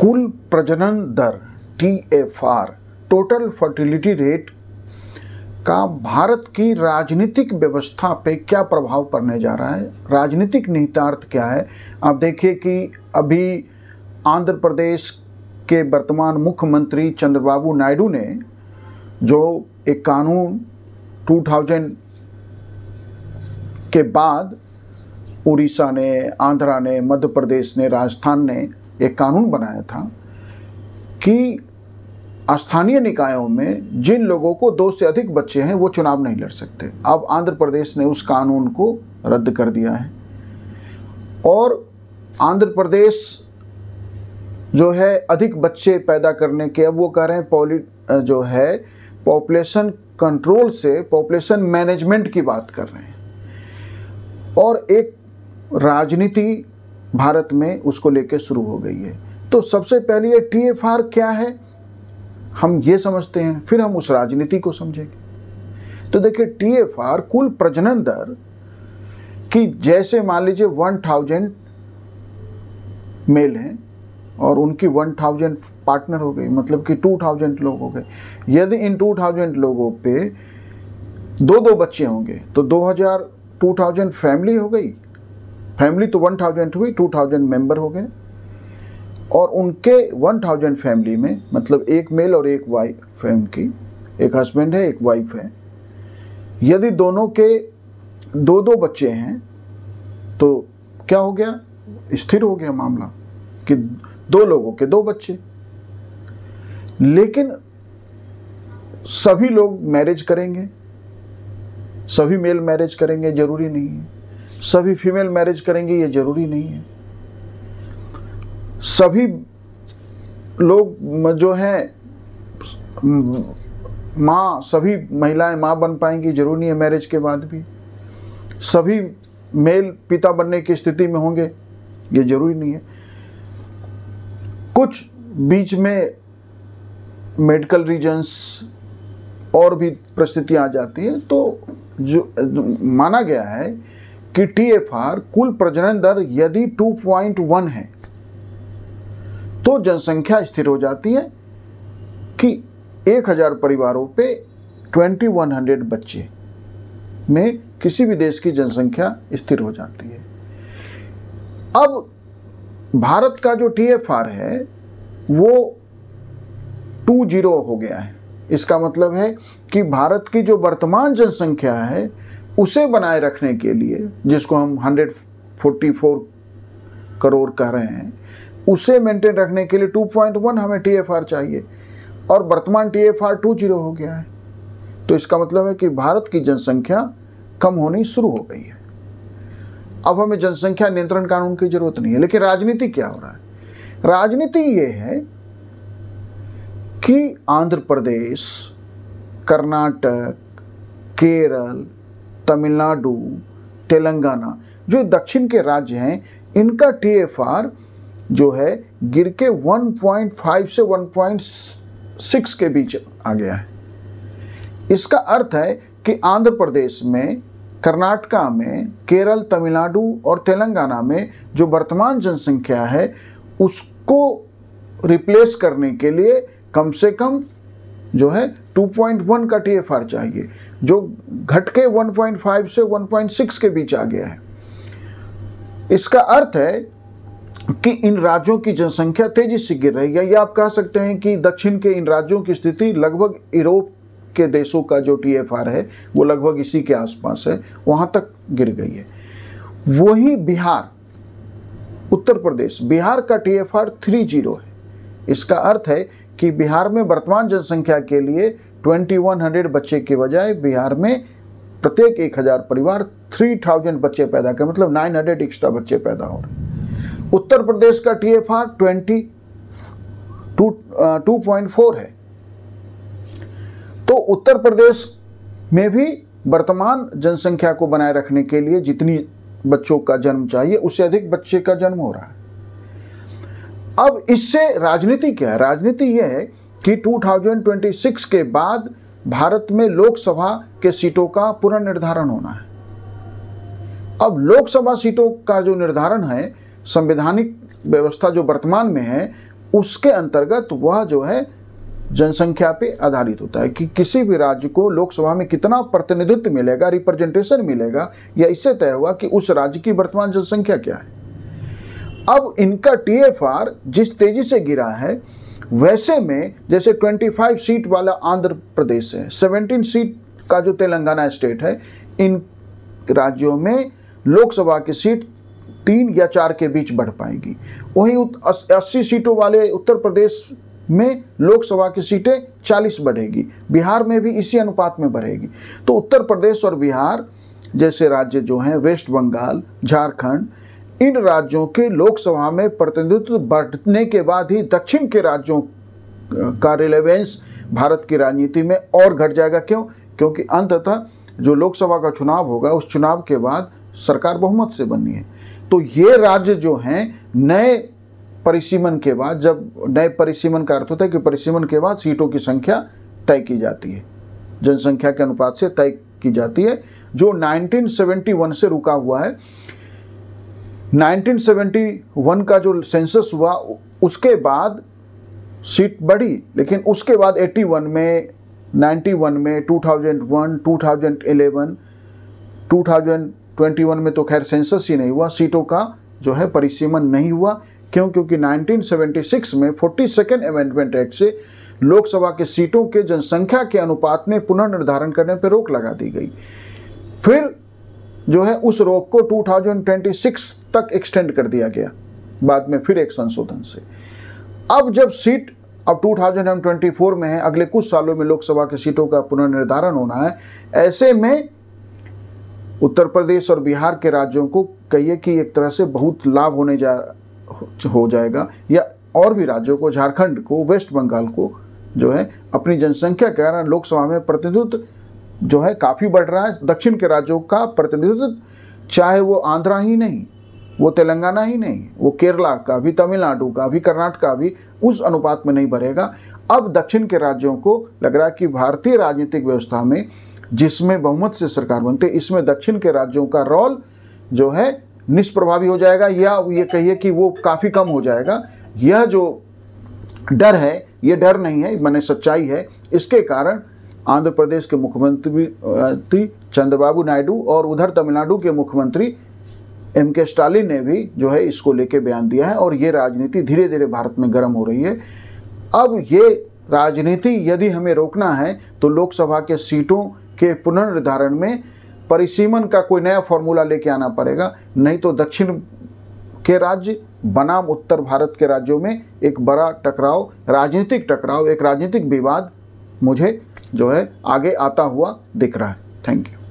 कुल प्रजनन दर TFR, total fertility rate का भारत की राजनीतिक व्यवस्था पे क्या प्रभाव पड़ने जा रहा है, राजनीतिक निहितार्थ क्या है। आप देखिए कि अभी आंध्र प्रदेश के वर्तमान मुख्यमंत्री चंद्रबाबू नायडू ने जो एक कानून 2000 के बाद उड़ीसा ने, आंध्रा ने, मध्य प्रदेश ने, राजस्थान ने एक कानून बनाया था कि स्थानीय निकायों में जिन लोगों को 2 से अधिक बच्चे हैं वो चुनाव नहीं लड़ सकते। अब आंध्र प्रदेश ने उस कानून को रद्द कर दिया है और आंध्र प्रदेश जो है अधिक बच्चे पैदा करने के, अब वो कह रहे हैं जो है पॉपुलेशन कंट्रोल से पॉपुलेशन मैनेजमेंट की बात कर रहे हैं और एक राजनीति भारत में उसको लेकर शुरू हो गई है। तो सबसे पहले ये TFR क्या है हम ये समझते हैं, फिर हम उस राजनीति को समझेंगे। तो देखिए TFR कुल प्रजनन दर कि जैसे मान लीजिए 1000 मेल हैं और उनकी 1000 पार्टनर हो गई, मतलब कि 2000 लोग हो गए। यदि इन 2000 लोगों पे 2-2 बच्चे होंगे तो 2000 फैमिली हो गई। फैमिली तो 1000 हुई, 2000 मेंबर हो गए और उनके 1000 फैमिली में मतलब एक मेल और एक वाइफ है, उनकी एक हस्बैंड है, एक वाइफ है। यदि दोनों के 2-2 बच्चे हैं तो क्या हो गया, स्थिर हो गया मामला कि 2 लोगों के 2 बच्चे। लेकिन सभी लोग मैरिज करेंगे, सभी मेल मैरिज करेंगे जरूरी नहीं है, सभी फीमेल मैरिज करेंगे ये जरूरी नहीं है। सभी लोग जो हैं माँ, सभी महिलाएं माँ बन पाएंगी जरूरी नहीं है, मैरिज के बाद भी सभी मेल पिता बनने की स्थिति में होंगे ये जरूरी नहीं है। कुछ बीच में मेडिकल रीजंस और भी परिस्थितियां आ जाती हैं। तो जो माना गया है कि TFR कुल प्रजनन दर यदि 2.1 है तो जनसंख्या स्थिर हो जाती है कि 1000 परिवारों पे 2100 बच्चे में किसी भी देश की जनसंख्या स्थिर हो जाती है। अब भारत का जो TFR है वो 20 हो गया है। इसका मतलब है कि भारत की जो वर्तमान जनसंख्या है उसे बनाए रखने के लिए, जिसको हम 144 करोड़ कह रहे हैं, उसे मेंटेन रखने के लिए 2.1 हमें TFR चाहिए और वर्तमान TFR 20 हो गया है। तो इसका मतलब है कि भारत की जनसंख्या कम होनी शुरू हो गई है। अब हमें जनसंख्या नियंत्रण कानून की जरूरत नहीं है। लेकिन राजनीति क्या हो रहा है, राजनीति ये है कि आंध्र प्रदेश, कर्नाटक, केरल, तमिलनाडु, तेलंगाना जो दक्षिण के राज्य हैं, इनका TFR जो है गिर के 1.5 से 1.6 के बीच आ गया है। इसका अर्थ है कि आंध्र प्रदेश में, कर्नाटका में, केरल, तमिलनाडु और तेलंगाना में जो वर्तमान जनसंख्या है उसको रिप्लेस करने के लिए कम से कम जो है 2.1 का TFR चाहिए, जो घट के 1.5 से 1.6 के बीच आ गया है। इसका अर्थ है कि इन राज्यों की जनसंख्या तेजी से गिर रही है, या आप कह सकते हैं कि दक्षिण के इन राज्यों की स्थिति लगभग यूरोप के देशों का जो TFR है वो लगभग इसी के आसपास है, वहां तक गिर गई है। वही बिहार, उत्तर प्रदेश, बिहार का TFR 30 है। इसका अर्थ है कि बिहार में वर्तमान जनसंख्या के लिए 2100 बच्चे के बजाय बिहार में प्रत्येक 1000 परिवार 3000 बच्चे पैदा कर, मतलब 900 एक्स्ट्रा बच्चे पैदा हो रहे। उत्तर प्रदेश का TFR 2.4 है। तो उत्तर प्रदेश में भी वर्तमान जनसंख्या को बनाए रखने के लिए जितनी बच्चों का जन्म चाहिए उससे अधिक बच्चे का जन्म हो रहा है। अब इससे राजनीति क्या है, राजनीति यह है कि 2026 के बाद भारत में लोकसभा के सीटों का पुनर्निर्धारण होना है। अब लोकसभा सीटों का जो निर्धारण है, संवैधानिक व्यवस्था जो वर्तमान में है उसके अंतर्गत वह जो है जनसंख्या पे आधारित होता है कि किसी भी राज्य को लोकसभा में कितना प्रतिनिधित्व मिलेगा, रिप्रेजेंटेशन मिलेगा, या इससे तय हुआ कि उस राज्य की वर्तमान जनसंख्या क्या है। अब इनका TFR जिस तेजी से गिरा है, वैसे में जैसे 25 सीट वाला आंध्र प्रदेश है, 17 सीट का जो तेलंगाना स्टेट है, इन राज्यों में लोकसभा की सीट 3 या 4 के बीच बढ़ पाएगी। वहीं 80 सीटों वाले उत्तर प्रदेश में लोकसभा की सीटें 40 बढ़ेगी। बिहार में भी इसी अनुपात में बढ़ेगी। तो उत्तर प्रदेश और बिहार जैसे राज्य जो हैं, वेस्ट बंगाल, झारखंड, इन राज्यों के लोकसभा में प्रतिनिधित्व बढ़ने के बाद ही दक्षिण के राज्यों का रिलेवेंस भारत की राजनीति में और घट जाएगा। क्यों? क्योंकि अंततः जो लोकसभा का चुनाव होगा, उस चुनाव के बाद सरकार बहुमत से बननी है। तो ये राज्य जो हैं, नए परिसीमन के बाद, जब नए परिसीमन का अर्थ होता है कि परिसीमन के बाद सीटों की संख्या तय की जाती है, जनसंख्या के अनुपात से तय की जाती है, जो 1971 से रुका हुआ है। 1971 का जो सेंसस हुआ उसके बाद सीट बढ़ी, लेकिन उसके बाद 81 में, 91 में, 2001, 2011, 2021 में तो खैर सेंसस ही नहीं हुआ, सीटों का जो है परिसीमन नहीं हुआ। क्यों? क्योंकि 1976 में 42nd अमेंडमेंट एक्ट से लोकसभा के सीटों के जनसंख्या के अनुपात में पुनर्निर्धारण करने पर रोक लगा दी गई। फिर जो है उस रोक को 2026 तक एक्सटेंड कर दिया गया, बाद में फिर एक संशोधन से। अब जब सीट अब 2024 में है, अगले कुछ सालों में लोकसभा की सीटों का पुनर्निर्धारण होना है, ऐसे में उत्तर प्रदेश और बिहार के राज्यों को कहिए कि एक तरह से बहुत लाभ हो जाएगा, या और भी राज्यों को, झारखंड को, वेस्ट बंगाल को जो है अपनी जनसंख्या के कारण लोकसभा में प्रतिनिधित्व जो है काफ़ी बढ़ रहा है। दक्षिण के राज्यों का प्रतिनिधित्व, चाहे वो आंध्रा ही नहीं, वो तेलंगाना ही नहीं, वो केरला का भी, तमिलनाडु का भी, कर्नाटक का भी उस अनुपात में नहीं बढ़ेगा। अब दक्षिण के राज्यों को लग रहा है कि भारतीय राजनीतिक व्यवस्था में, जिसमें बहुमत से सरकार बनते, इसमें दक्षिण के राज्यों का रोल जो है निष्प्रभावी हो जाएगा, या ये कहिए कि वो काफ़ी कम हो जाएगा। यह जो डर है, ये डर नहीं है, माने सच्चाई है। इसके कारण आंध्र प्रदेश के मुख्यमंत्री चंद्रबाबू नायडू और उधर तमिलनाडु के मुख्यमंत्री MK स्टालिन ने भी जो है इसको लेके बयान दिया है, और ये राजनीति धीरे धीरे भारत में गर्म हो रही है। अब ये राजनीति यदि हमें रोकना है तो लोकसभा के सीटों के पुनर्निर्धारण में परिसीमन का कोई नया फॉर्मूला लेके आना पड़ेगा, नहीं तो दक्षिण के राज्य बनाम उत्तर भारत के राज्यों में एक बड़ा टकराव, राजनीतिक टकराव, एक राजनीतिक विवाद मुझे जो है आगे आता हुआ दिख रहा है। Thank you.